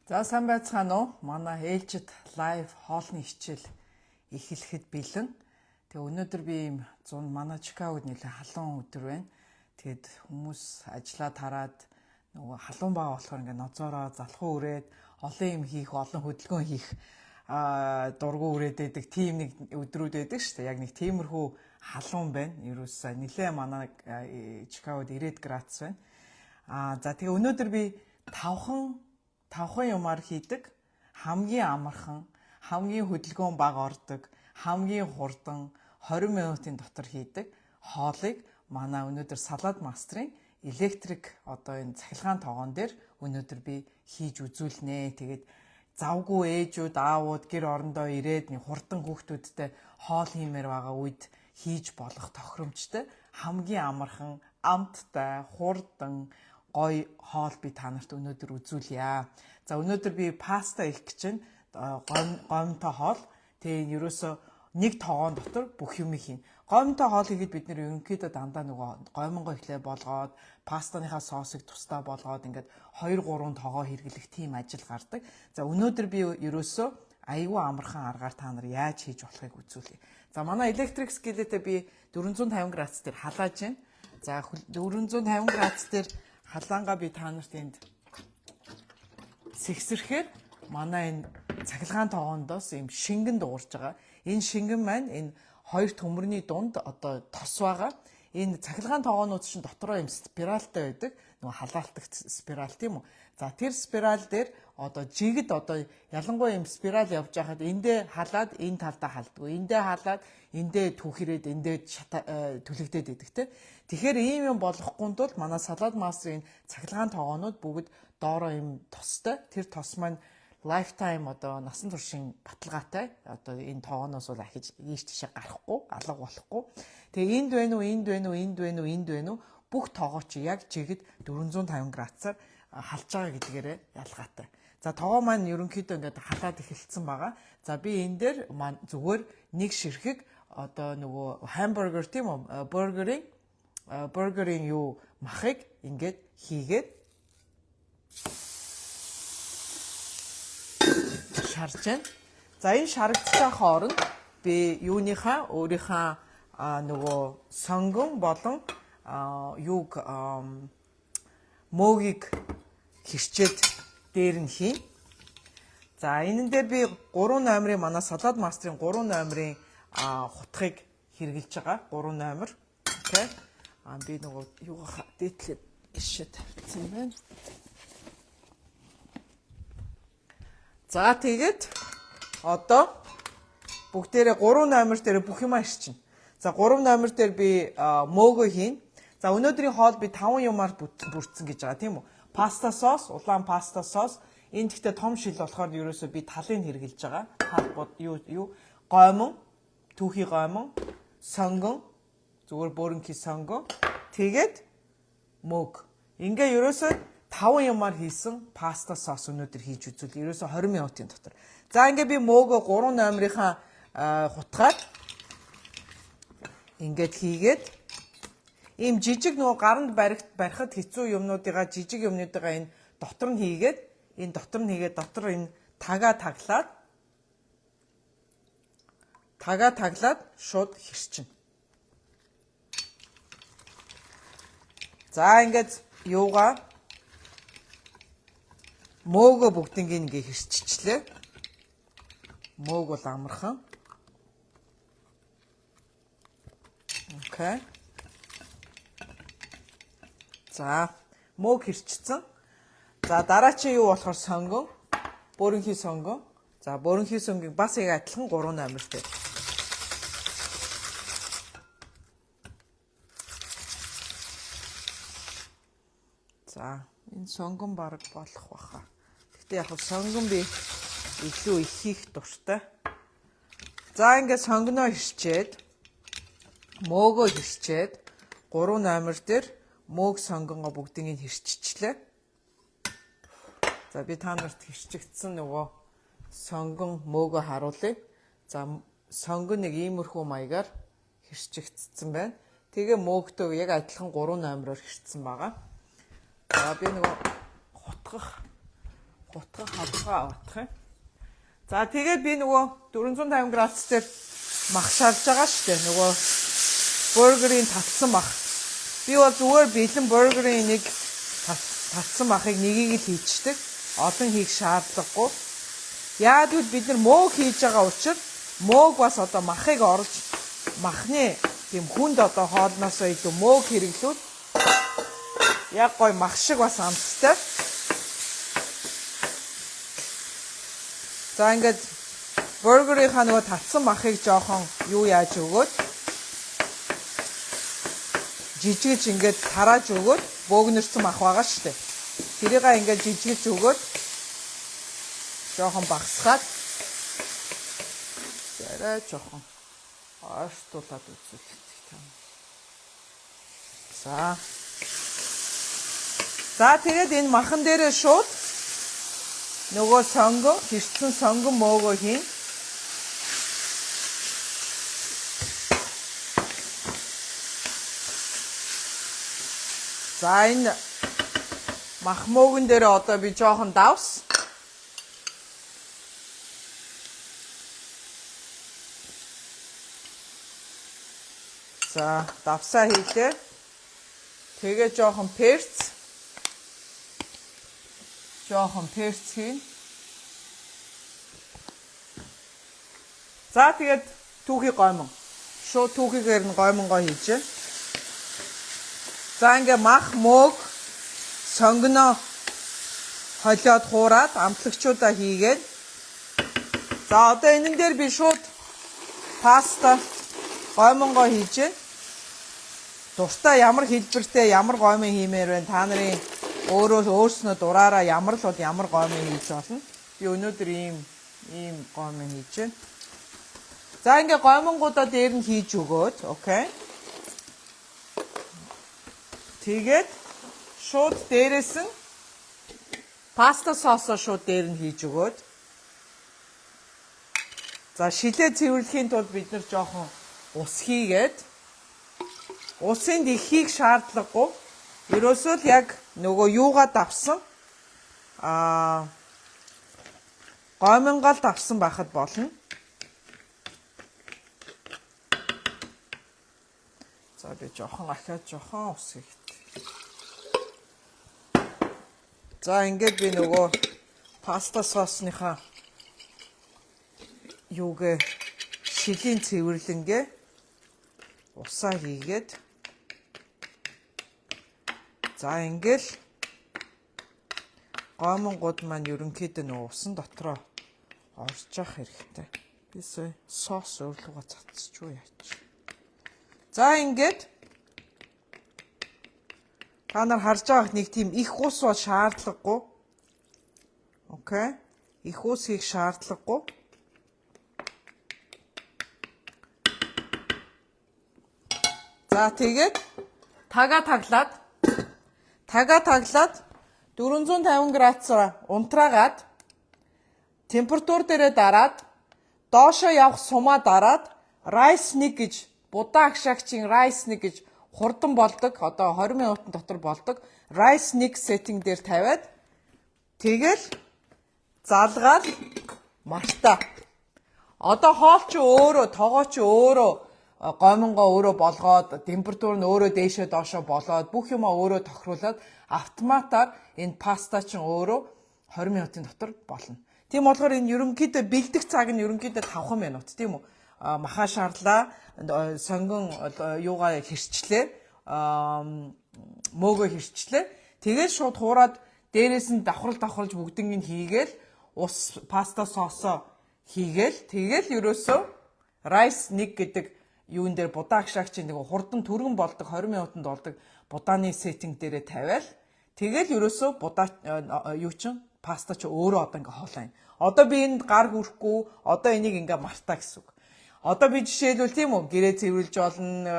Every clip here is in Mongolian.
За сайн байцгаана уу? Манай ээлжид лайв хоолны хичээл эхлэхэд бэлэн. Тэгээ өнөөдөр би ийм манай Чикагод нэлээ халуун өдөр байна. Тэгэд хүмүүс ажиллаа тараад нөгөө халуун баа болохоор ингээ ноцоороо залхуу үрээд олон юм хийх, олон хөдөлгөөн хийх дургу үрээд байдаг тийм нэг өдрүүд байдаг шүү дээ. Яг нэг тиймэрхүү халуун байна. Ерөөсөө нэлээ манай Чикагод 90 градус байна. За тэгээ өнөөдөр би тавхан юмар хийдэг, хамгийн амархан, хамгийн хөдөлгөөн бага ордог, хамгийн хурдан 20 минутын дотор хийдэг хоолыг манай өнөөдөр салаад мастрын электрик энэ цахилгаан тоогон дээр өнөөдөр би хийж үзүүлнэ. Тэгээд завгүй ээжүүд, аавууд гэр орондоо ирээд нэг хурдан хүүхдүүдтэй хоол хиймээр байгаа үед хийж болох тохиромжтой хамгийн амархан, амттай, хурдан гой хоол би та нарт өнөөдөр үзүүлье. За өнөөдөр би паста их гэж гомтой хоол. Тэгээ ерөөсө нэг тоогоон дотор бүх юм хийн. Гомтой хоол хийгээд бид нэр ерөнхийдөө дандаа нөгөө гомонгоо ихлэ болгоод пастаныхаа соосыг тусдаа болгоод ингээд 2-3 тоогоо хэрэглэх тийм ажил гардаг. За өнөөдөр би ерөөсө аюу амархан аргаар та нар яаж хийж болохыг үзүүлье. За манай электрик скиллетээ би 450 градус дээр халааж байна. За 450 градус дээр халаангаа би та нарт энд сэгсэрхээр манай энэ цахилгаан тоогондоос ийм шингэн дуурж байгаа. Энэ шингэн маань энэ хоёр төмөрний дунд тос байгаа. Энэ цахилгаан тоогоонууд чинь дотроо ийм спиральтай байдаг. Нөгөө халаалтах спираль тийм үү? За тэр спираль дээр жигд ялангуяа ийм спираль явж байхад эндээ халаад энэ талдаа халдгүй. Эндээ халаад эндээ түүхрээд эндээ түлэгдээд байдаг те. Тэгэхээр ийм юм болохгүй тул манай салаад мастрын цахилгаан тоогоонууд бүгд доороо ийм тостой. Тэр тос маань lifetime насан туршийн баталгаатай. Энэ тоогоноос бол ахиж ийш тийшээ гарахгүй, алга болохгүй. Тэгээ энд байна уу, энд байна уу, энд байна уу, энд байна уу? Бүх тоогоо чи яг жигд 450 градусаар халж байгаа гэдгээрээ ялгаатай. За тоогоо маань ерөнхийдөө ингээд халаад эхэлсэн байгаа. За би энэ дээр зүгээр нэг ширхэг нөгөө хамбургер тийм үү? Бургерийн юу махыг ингээд хийгээд шарж байна. За энэ шарагдсан хооронд би юуныхаа өөрийнхөө нөгөө сонгон болон мөөгийг хэрчээд дээр нь хийн. За энэ дээр би 3 номерын манай салаад мастрын 3 номерын хутгийг хэрглэж байгаа. 3 номер. Окей. Би нөгөө юугаа дээдлээд гişэд тавьсан байна. За тэгээд бүгдээрээ 3 номер дээр бүх юм ашичин. За 3 номер дээр би мөөгөө хийн. За өнөөдрийн хоол би 5 юмар бүрдсэн гэж байгаа тийм үү? Паста сос, улаан паста сос. Энэ гэхдээ том шил болохоор ерөөсөө би талыг хэрглэж байгаа. Гомон, түүхий гомон, сонгон, зүгээр бөөрөнхий сонгон. Тэгээд мөг. Ингээ ерөөсөө 5 юмар хийсэн паста сос өнөөдөр хийж үзүүл. Ерөөсөө 20 минутын дотор. За ингээ би мөөгөө 3 номерынхаа хутгаад ингээд хийгээд ийм жижиг нөгөө гаранд барихад хэцүү юмнуудыгаа жижиг юмнуудыгаа энэ дотор нь хийгээд дотор энэ тагаа таглаад шууд хэрчин. За ингээд юугаа мөөгөө бүгднийг ингээ хэрччихлээ. Мөөг бол амархан. Окей. За мөөг хэрчсэн. За дараа чи юу болохоор сонгон, бөөрөнхий сонгон. За бөөрөнхий сонгийг бас яг адилхан 3 номертэй. За энэ сонгон баг болох баха. Гэтэ яг сонгон би илүү их хийх дуртай. За ингээд сонгоноо хэрчээд мөөгөө хэрчээд 3 номер дээр мөөг сонгонгоо бүгднийг хэрччихлээ. За би та нарт хэрчигдсэн нөгөө сонгон мөөгөө харуулъя. За сонгон нэг иймэрхүү маягаар хэрчигдсэн байна. Тэгээ мөөгтөө яг адилхан 3 номероор хэрчсэн байгаа. За би нөгөө Гутга хавгаа авах юм. За тэгээд би нөгөө 450 градус дээр мах шарж байгаа шүү дээ. Нөгөө бургерийн татсан мах. Би бол зүгээр бэлэн бургерийн нэг татсан махыг нэгийг л хийчдэг. Олон хийх шаардлагагүй. Яагаад гэвэл бид нар мөөг хийж байгаа учраас мөөг бас одоо махыг оруулж махны тийм хүнд одоо хоолноосоо илүү мөөг хэрэглүүл яг гой мах шиг бас амттай. За ингээд бургерийнхаа нөгөө татсан махыг жоохон юу яаж өгөөд жижигж ингээд тарааж өгөөд бөөгнөрсөн мах байгаа шүү дээ. Тэрийг ингээд жижигж өгөөд жоохон багсгаад зарай жоохон ойртуулад үзүүлэх. За тэгээд энэ махан дээрээ шууд нөгөө сонгон хэрцэн сонгон моогоо хийн. За энэ мах моогон дээрээ одоо би жоохон давс. За давсаа хийлээ. Тэгээ жоохон перц. Хийн. За тэгээд түүхий гоймон. Шууд түүхийгээр нь гоймонгоо хийжээ. За ингээ мах мөөг сонгоно холиод хуураад амтлагчуудаа хийгээд. За одоо энэ дээр би шууд паста гоймонгоо хийжээ. Дуртай ямар хэлбэртэй ямар гоймон хиймээр байна. Та нарын өөрснөө дураараа ямар л бол ямар гоймон хийж болно. Би өнөөдөр ийм гоймон хийжээ. За ингээ гоймонгуудаа дээр нь хийж өгөөд, окей. Тэгээд шууд дээрээс нь паста соосоо шууд дээр нь хийж өгөөд. За шилээ цэвэрлэхийн тулд бид нар жоохон ус хийгээд усын ихийг шаардлагагүй. Ерөөсөө л яг нөгөө юугаа давсан гоймонгол давсан байхад болно. За би жоохон ахиад жоохон ус хийх. За ингээд би нөгөө паста соосныхаа юугээ шилийн цэвэрлэнгээ усаа хийгээд за ингээл гоймонгууд маань ерөнхийдөө нөгөө усан дотроо орж явах хэрэгтэй. Би соос өөрлөгөө цацчихгүй яач. За ингээд та нар харж байгаах нэг тийм их ус бол шаардлагагүй. Окей. Их ус хийх шаардлагагүй. За тэгээд тагаа таглаад 450 градусаар унтраагаад температур дээрээ дараад доошоо явах сумаа дараад райс нэг гэж будаа агшаагчийн райс нэг гэж хурдан болдог. Одоо 20 минутын дотор болдог. Райс нэг сеттинг дээр тавиад тэгэл залгаад марта. Одоо хоол чи өөрөө, тогоо чи өөрөө гоймонгоо өөрөө болгоод, температур нь өөрөө дээшээ доошоо болоод, бүх юмаа өөрөө тохируулаад автоматар энэ паста чинь өөрөө 20 минутын дотор болно. Тийм болохоор энэ ерөнхийдөө бэлдэх цаг нь ерөнхийдөө 5 минут, тийм үү? Махаа шаарлаа, сонгон юугаа хэрчлээ, мөөгөө хэрчлээ. Тэгээд шууд хуураад дээрээс нь давхарлж бүгднийг хийгээл ус паста соосоо хийгээл тэгэл ерөөсөө райс нэг гэдэг юун дээр будаа агшаагчийн нэг хурдан түргэн болдог 20 минутанд болдог будааны сеттинг дээрээ тавиал тэгэл ерөөсөө будаа юу чин паста ч өөрөө одоо ингээ хоолоо юм. Одоо би энд гар хүрхгүй, одоо энийг ингээ мартаа гэсэн үг. Одоо би жишээлбэл тийм үү гэрээ цэвэрлж болно,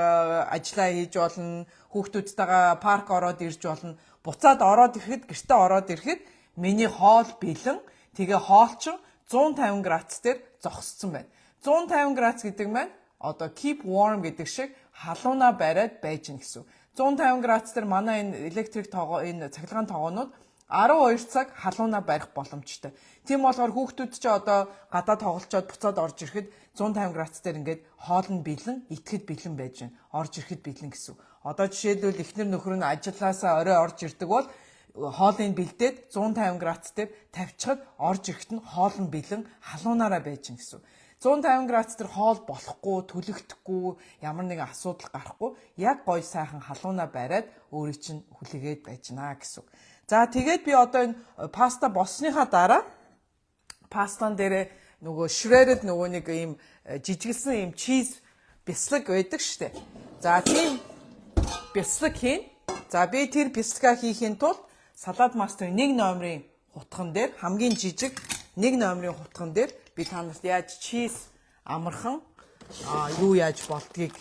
ажиллаа хийж болно, хүүхдүүдтэйгээ парк ороод ирж болно. Буцаад ороод ирэхэд, гэртээ ороод ирэхэд миний хоол бэлэн. Тэгээ хоол чинь 150 градус дээр зогссон байна. 150 градус гэдэг маань одоо keep warm гэдэг шиг халуунаа бариад байж гин гэсэн. 150 градус дээр манай энэ электрик тоогоо энэ цахилгаан тоогоонууд 12 цаг халуунаа барих боломжтой. Тийм болохоор хүүхдүүд ч одоо гадаа тоглолцоод буцаад орж ирэхэд 150 градус дээр ингээд хоол нь бэлэн, итгэхэд бэлэн байж байна. Орж ирэхэд бэлэн гэсэн. Одоо жишээлбэл эхнэр нөхөр нь ажилласаа орой орж ирдэг бол хоолыг бэлдээд 150 градус дээр тавьчихад орж ирэхэд нь хоол нь бэлэн халуунаараа байж гин гэсэн. 150 градус дээр хоол болохгүй, түлэгдэхгүй, ямар нэгэн асуудал гарахгүй яг гой сайхан халуунаа бариад өөрийг чинь хүлээгээд байж гинэ гэсэн. За тэгээд би одоо энэ паста болсныхаа дараа пастан дээр нөгөө shredded нөгөө нэг ийм жижиглсэн ийм чиз бяцлаг байдаг штэ. За тийм бяцлаг хийн. За би тэр бяцлага хийхин тулд салат мастерын 1 номерын хутган дээр хамгийн жижиг 1 номерын хутган дээр би та нарт яаж чиз амархан юу яаж болдгийг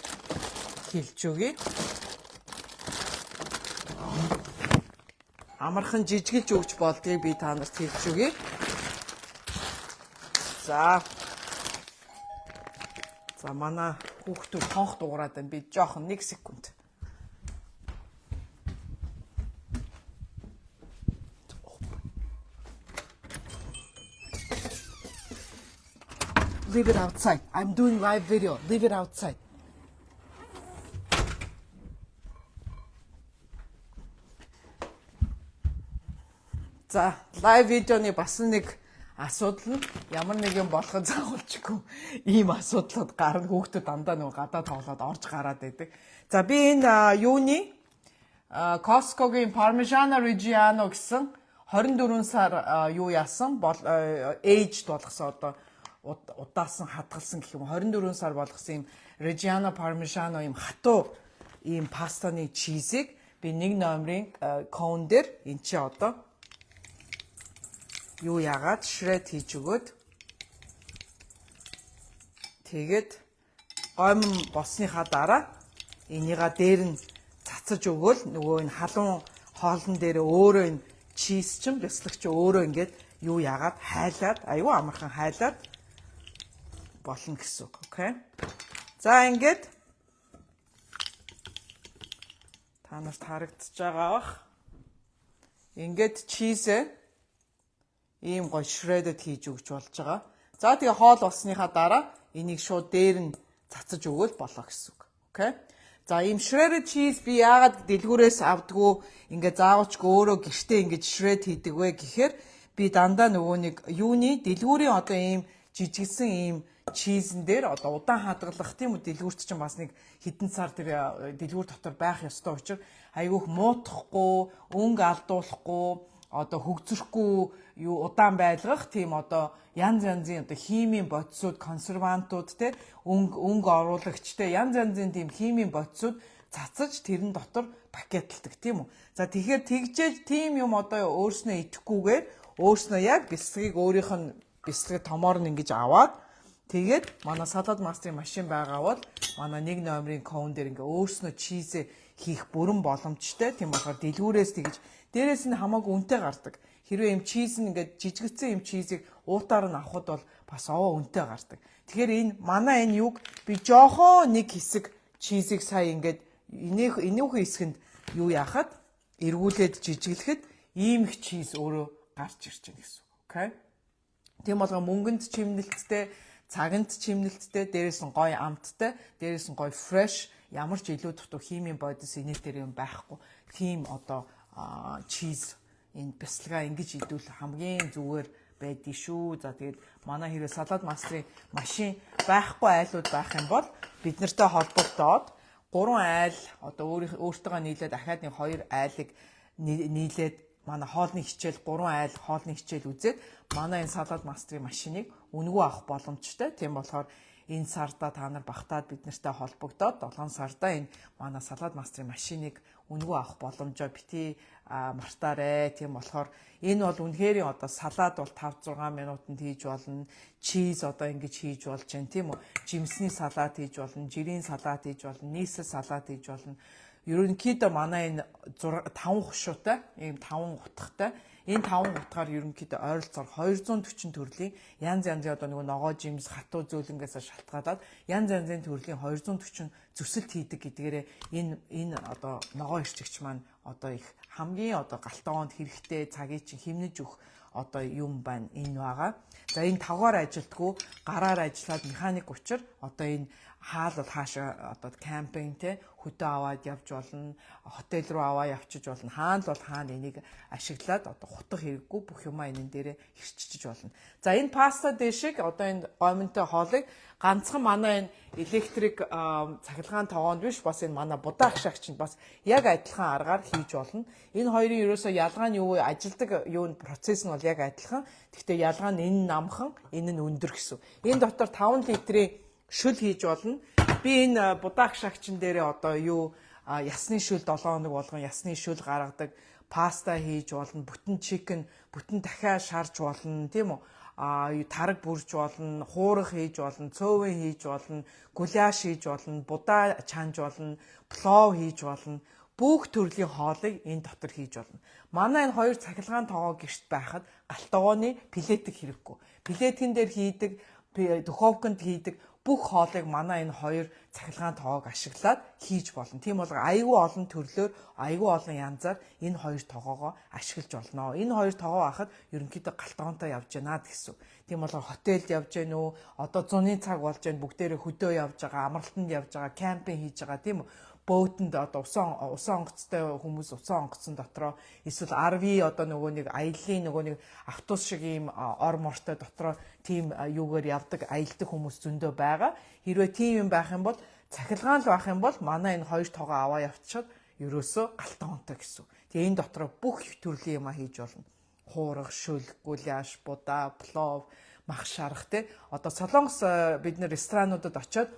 хэлж өгье. Амархан жижиглж өгч болдгийг би та нарт хэлж өгье. За манай хүүхдүүд хонх дуурайд байна. Би жоохон 1 секунд. Leave it outside. I'm doing live video. Leave it outside. За, live видеоны бас нэг асуудал нь ямар нэгэн болоход заавалчгүй ийм асуудлууд гарна. Хүүхдүүд дандаа нөгөө гадаа тоглоод орж гараад байдаг. За, би энэ юуны Costco-гийн Parmigiano Reggiano гэсэн 24 сар юу яасан бол aged болгосон одоо удаасан хадгалсан гэх юм 24 сар болгосон юм Reggiano Parmigiano юм хатуу ийм пастаны чизийг би 1 номерын cone дээр эн чи одоо юу яагаад shred хийж өгөөд тэгээд гомн болсныхаа дараа энийга дээр нь цацаж өгөөл нөгөө энэ халуун хоолн дээр өөрөө энэ чиз чинь бяцлагч өөрөө ингээд юу яагаад хайлаад аюу амархан хайлаад болно гэсэн үг. Окей. За ингээд та нарт харагдаж байгаа бах. Ингээд чизээ ийм гоё shredded хийж өгч болж байгаа. За тэгээ хоол болсныхаа дараа энийг шууд дээр нь цацаж өгөөл болоо гэсэн үг. Окей. За ийм shredded cheese би яагаад дэлгүүрээс авдггүй ингээд заавалчгүй өөрөө гэртээ ингээд shred хийдэг вэ гэхээр би дандаа нөгөө нэг юуны дэлгүүрийн одоо ийм жижигсэн ийм чизэн дээр одоо удаан хадгалах тийм үү дэлгүүрт чинь бас нэг хэдэн сар тэр дэлгүүр дотор байх ёстой учраас айгүйх муутахгүй, өнгө алдуулахгүй, одоо хөгжрөхгүй юу удаан байлгах тийм одоо янз янзын одоо химийн бодисууд, консервантууд те өнгө оруулагч те янз янзын тийм химийн бодисууд цацаж тэрэн дотор пакетладаг тийм үү. За тэгэхээр тэгжээж тийм юм одоо өөрснөө идэхгүйгээр өөрснөө яг бэлсгийг өөрийнх нь бэлсгээ томоор нь ингэж аваад тэгээд манай салат мастерын машин байгаа бол манай 1 номерын cone дээр ингээ өөрснөө чизээ хийх бүрэн боломжтой. Тийм болохоор дэлгүүрээс тэгж дээрээс нь хамаагүй үнэтэй гардаг. Хэрвээ юм чиз нь ингээд жижигдсэн юм чизийг уутаар нь авахд бол бас овоо үнэтэй гардаг. Тэгэхээр энэ манай энэ юг би жоохоо нэг хэсэг чизийг сая ингээд энүүхэн хэсгэнд юу яахад эргүүлээд жижиглэхэд ийм их чиз өөрөө гарч ирж байна гэсэн үг. Окей. Тийм болгоо мөнгөнд чимнэлттэй, цаганд чимнэлттэй, дээрээс нь гоё амттай, дээрээс нь гоё fresh, ямар ч илүү дутуу химийн бодис инээлтэр юм байхгүй. Тийм одоо чиз энэ бяцлага ингэж идвэл хамгийн зүгээр байдгийг шүү. За тэгээд манай хэрэг салат мастерын машин байхгүй айлууд байх юм бол бид нартай холбогдоод 3 айл одоо өөртөөгөө нийлээд дахиад нэг 2 айлыг нийлээд манай хоолны хичээл 3 айл хоолны хичээл үзээд манай энэ салат мастерын машиныг үнэгүй авах боломжтой. Тийм болохоор энэ сарда та нар багтаад бид нартай холбогдоод 7 сарда энэ манай салат мастерын машиныг үнэгүй авах боломжоо бити мартаарэ. Тийм болохоор энэ бол үнэхээр одоо салат бол 5-6 минутанд хийж болно. Чиз одоо ингэж хийж болж байна тийм үү? Жимсний салат хийж болно, жирийн салат хийж болно, нийслэл салат хийж болно. Ерөнхийдөө манай энэ 5 хушуутай, ийм 5 утгатай. Энэ 5 утгаар ерөнхийдөө ойролцоогоор 240 төрлийн янз янзын одоо нөгөө ногоо жимс, хатуу зөөлөнгөөс шалтгаалаад янз янзын төрлийн 240 зүсэлт хийдэг гэдгээрээ энэ одоо ногоо ирчигч маань одоо их хамгийн одоо галтгоонд хэрэгтэй цагийг чинь хэмнэж өгөх одоо юм байна энэ байгаа. За энэ тавгаар ажилтгүй гараар ажиллаад механик учир одоо энэ хаал бол хаашаа одоо кампинг те хөдөө аваад явж болно, хотел руу аваа явчиж болно. Хаана бол хаана энийг ашиглаад одоо хутах хэрэггүй бүх юмаа энэ дээрээ хэрчиж болно. За энэ паста дэшиг одоо энэ гомонтой хоолыг ганцхан манай энэ электрик цахилгаан тоогоонд биш бас энэ манай будаах шагч нь бас яг адилхан аргаар хийж болно. Энэ хоёрын ерөөсөө ялгаа нь юу вэ? Ажилдаг юу процесс нь бол яг адилхан. Гэхдээ ялгаа нь энэ намхан, энэ нь өндөр гэсэн. Энэ дотор 5 литрийн шүл хийж болно. Би энэ будаах шагчин дээрээ одоо юу ясны шүл 7 хоног болгон ясны шүл гаргадаг, паста хийж болно, бүтэн чикен, бүтэн дахиад шарж болно, тийм үү? Тараг бүрж болно, хуурах хийж болно, цөөвэн хийж болно, гуляш хийж болно, будаа чанж болно, плов хийж болно. Бүх төрлийн хоолыг энэ дотор хийж болно. Манай энэ хоёр цахилгаан тоогоо гэрт байхад галтгооны плетик хэрэггүй. Плетикэн дээр хийдэг, духовканд хийдэг бүх хоолыг манай энэ хоёр цахилгаан тоогоог ашиглаад хийж болно. Тийм бол аюул олон төрлөөр, аюул олон янзаар энэ хоёр тоогоогоо ашиглаж болно. Энэ хоёр тоогоо хахад ерөнхийдөө галтгоонтой явж байна гэсэн. Тийм бол хотелд явж гэнэ үү? Одоо зуны цаг болж гэнэ, бүгдээрээ хөдөө явж байгаа, амралтанд явж байгаа, кампинг хийж байгаа тийм үү? Бөөтөнд одоо усан онгоцтой хүмүүс усан онгоцсон дотроо эсвэл RV одоо нөгөө нэг аяллаа нөгөө нэг автобус шиг ийм ор мортой дотроо тийм юугаар явдаг аялдаг хүмүүс зөндөө байгаа. Хэрвээ тийм юм байх юм бол цахилгаан л байх юм бол манай энэ хоёр тоогоо аваа явчихад ерөөсөө галтгоонтой гэсэн. Тэгээ энэ дотроо бүх төрлийн юм хийж болно. Хуурах, шүл, гуляш, будаа, плов, мах шарах те. Одоо Солонгос бид нэр ресторануудад очиод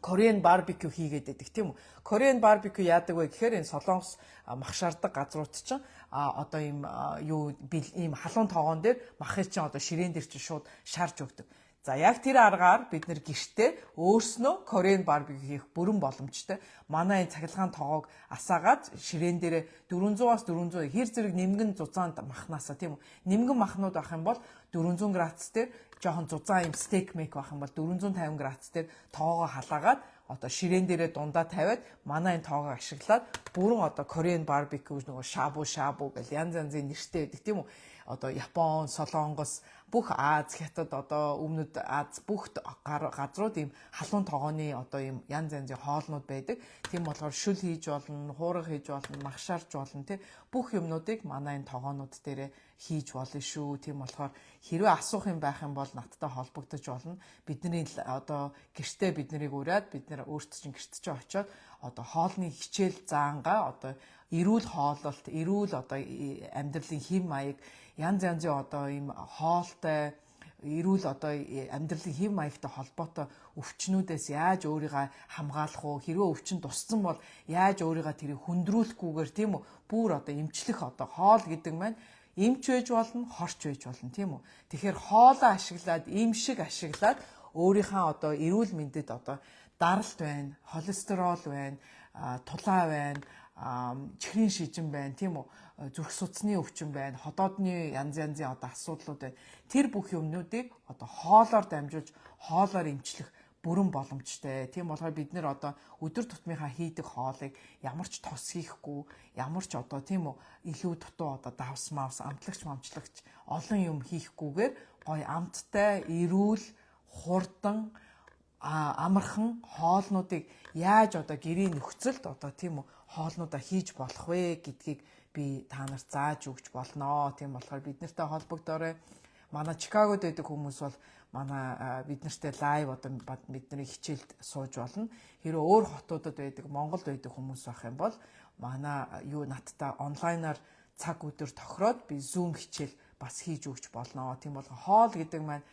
Korean barbecue хийгээд байдаг тийм үү. Korean barbecue яадаг вэ гэхээр энэ Солонгос мах шаарддаг газрууд чинь одоо ийм юу ийм халуун тоогоон дээр махыг чинь одоо ширээн дээр чинь шууд шарж өгдөг. За яг тэр аргаар бид нэр гэртээ өөрснөө Korean barbecue хийх бүрэн боломжтой. Манай энэ цахилгаан тоогоог асаагаад ширээн дээр 400-аас 400 хэр зэрэг нэмгэн зузаанд махнаасаа тийм үү. Нэмгэн махнууд байх юм бол 400 градус дээр жоохон зузаан юм стейк мейк байх юм бол 450 градус дээр тоогоо халаагаад одоо ширээн дээрээ дундаа тавиад манай энэ тоогоо ашиглаад бүрэн одоо Korean barbecue нөгөө шабу гэл янз янзын нэртэй байдаг тийм үү. Одоо Япон, Солонгос, бүх Аз, Хятад одоо өмнөд Аз бүх газрууд ийм халуун тоогооны одоо ийм янз янзын хоолнууд байдаг. Тийм болохоор шүл хийж болно, хуурах хийж болно, мах шарж болно тий. Бүх юмнуудыг манай энэ тоогоонууд дээрээ хийж болно шүү. Тийм болохоор хэрвээ асуух юм байх юм бол надтай холбогдож болно. Бидний одоо гэртээ бид нарыг ураад бид нар өөрсдөө чинь гэрт чинь очиод одоо хоолны хичээл заангаа одоо эрүүл хооллолт, эрүүл одоо амьдралын хэм маяг янз янзын одоо ийм хоолтой эрүүл одоо амьдралын хэм маягтай холбоотой өвчнүүдээс яаж өөрийгөө хамгаалах вэ? Хэрвээ өвчин туссан бол яаж өөрийгөө тэрийг хүндрүүлэхгүйгээр тийм үү? Бүр одоо эмчлэх одоо хоол гэдэг маань эмч байж болно, хорч байж болно тийм үү? Тэгэхээр хоолоо ашиглаад, эм шиг ашиглаад өөрийнхөө одоо эрүүл мэндэд одоо даралт байна, холестерол байна, тулаа байна, чихрийн шижин байна тийм үү, зүрх судасны өвчин байна, ходоодны янз янзын одоо асуудлууд байна. Тэр бүх юмнуудыг одоо хоолоор дамжуулж хоолоор эмчлэх бүрэн боломжтой. Тийм болохоор бид нэр одоо өдөр тутмынхаа хийдэг хоолыг ямар ч тос хийхгүй, ямар ч одоо тийм үү илүү дутуу одоо давс мавс амтлагч мамчлагч олон юм хийхгүйгээр гоё амттай, эрүүл, хурдан амархан хоолнуудыг яаж одоо гэрийн нөхцөлд одоо тийм үү хоолнуудаа хийж болох вэ гэдгийг би та нарт зааж өгч болноо. Тийм болохоор бид нартай холбогдоорой. Манай Чикагод байдаг хүмүүс бол манай бид нартай лайв одоо бидний хичээлд сууж болно. Хэрэв өөр хотуудад байдаг, Монголд байдаг хүмүүс байх юм бол манай юу надтай онлайнаар цаг өдөр тохироод би Zoom хичээл бас хийж өгч болноо. Тийм бол хоол гэдэг маань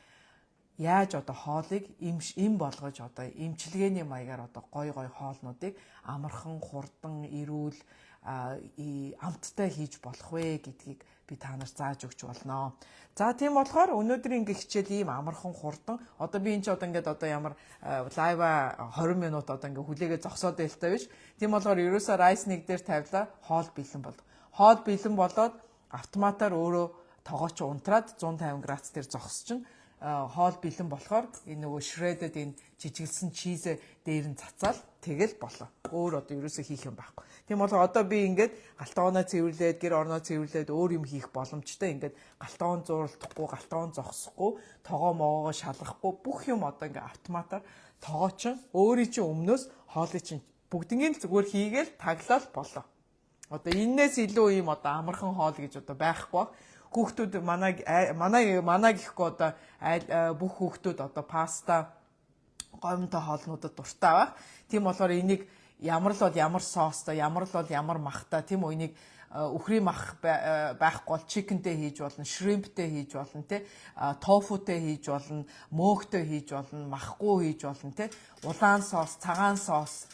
яаж одоо хоолыг эм болгож одоо эмчилгээний маягаар одоо гой хоолнуудыг амархан, хурдан, эрүүл, амттай хийж болох вэ гэдгийг би та нарт зааж өгч болноо. За тийм болохоор өнөөдрийн ингээ хичээл ийм амархан, хурдан. Одоо би энэ ч одоо ингээд одоо ямар лайва 20 минут одоо ингээ хүлээгээ зогсоод байлтай биш. Тийм болохоор ерөөсөө райс нэг дээр тавилаа, хоол бэлэн болов. Хоол бэлэн болоод автоматар өөрөө тоогоо чи унтраад 150 градус дээр зогсчихно. хоол бэлэн болохоор энэ нөгөө shredded энэ жижиглсэн чизээ дээр нь цацаал тэгэл болоо. Өөр одоо ерөөсөө хийх юм байхгүй. Тийм болохоор одоо би ингээд галтгооноо цэвэрлээд, гэр орноо цэвэрлээд өөр юм хийх боломжтой. Ингээд галтгоон зууралдахгүй, галтгоон зогсохгүй, тогоо могоогоо шалгахгүй бүх юм одоо ингээд автоматар тогоо чин өөрийн чинь өмнөөс хоолыг чинь бүгднийг зүгээр хийгээл таглал болоо. Одоо энээс илүү юм одоо амархан хоол гэж одоо байхгүй. Хүүхдүүд манай гэхгүй одоо бүх хүүхдүүд одоо паста гомдо хоолнуудад дуртай байх. Тийм болохоор энийг ямар л бол ямар соостой, ямар л бол ямар махтай тийм үү, энийг үхрийн мах байхгүй бол чикентэй хийж болно, шримптэй хийж болно, тофутэй хийж болно, мөөгтэй хийж болно, махгүй хийж болно, улаан соос, цагаан соос,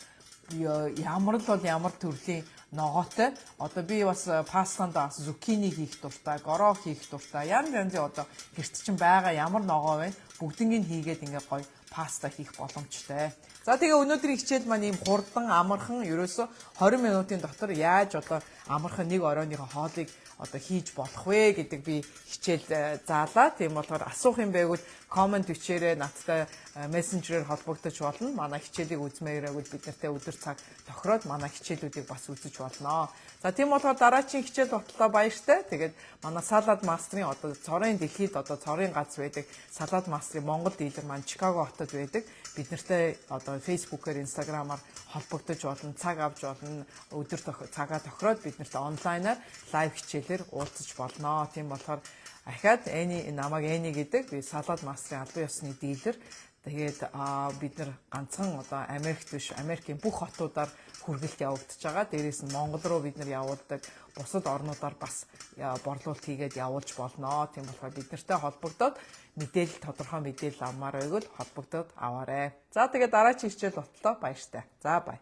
ямар л бол ямар төрлийн ногоотой. Одоо би бас пастанд бас зукини хийх дуртай, горох хийх дуртай. Янз янзын одоо гэрт чинь байгаа ямар ногоо вэ? Бүгднийг хийгээд ингээ гоё паста хийх боломжтой. За тэгээ өнөөдрийн хичээл маань ийм хурдан амархан ерөөсө 20 минутын дотор яаж одоо амархан нэг оройныхоо хоолыг одоо хийж болох вэ гэдэг би хичээл заалаа. Тийм болохоор асуух юм байвал комент бичээрэй, надтай мессенжерээр холбогдож болно. Манай хичээлийг үзмээрээ бол бид нартай өдөр цаг тохироод манай хичээлүүдийг бас үзэж болно. За тийм болохоор дараагийн хичээл бодлоо баяртай. Тэгээд манай салаад мастрын одоо цорын дэлхийд одоо цорын гац байдаг салаад мастрын Монгол дийлэр маань Чикаго хотод байдаг. Бид нартай одоо фейсбүүкээр, инстаграмаар холбогдож болно, цаг авч болно. Өдөр цагаа тохироод бид нартай онлайнаар лайв хичээлээр уулзаж болно. Тийм болохоор ахаад намайг Эни гэдэг би салаад мастрын албан ёсны дийлэр. Тэгээд бид нар ганцхан одоо Америкт биш, Америкийн бүх хотуудаар хүргэлт явагдаж байгаа. Дээрээс нь Монгол руу бид нар явуулдаг. Бусад орнуудаар бас борлуулалт хийгээд явуулж болно. Тийм болохоор бид нартай холбогдоод мэдээлэл, тодорхой мэдээлэл авмаар байвал холбогдоод аваарай. За тэгээд дараагийн хичээл болтлоо баяртай. За бай.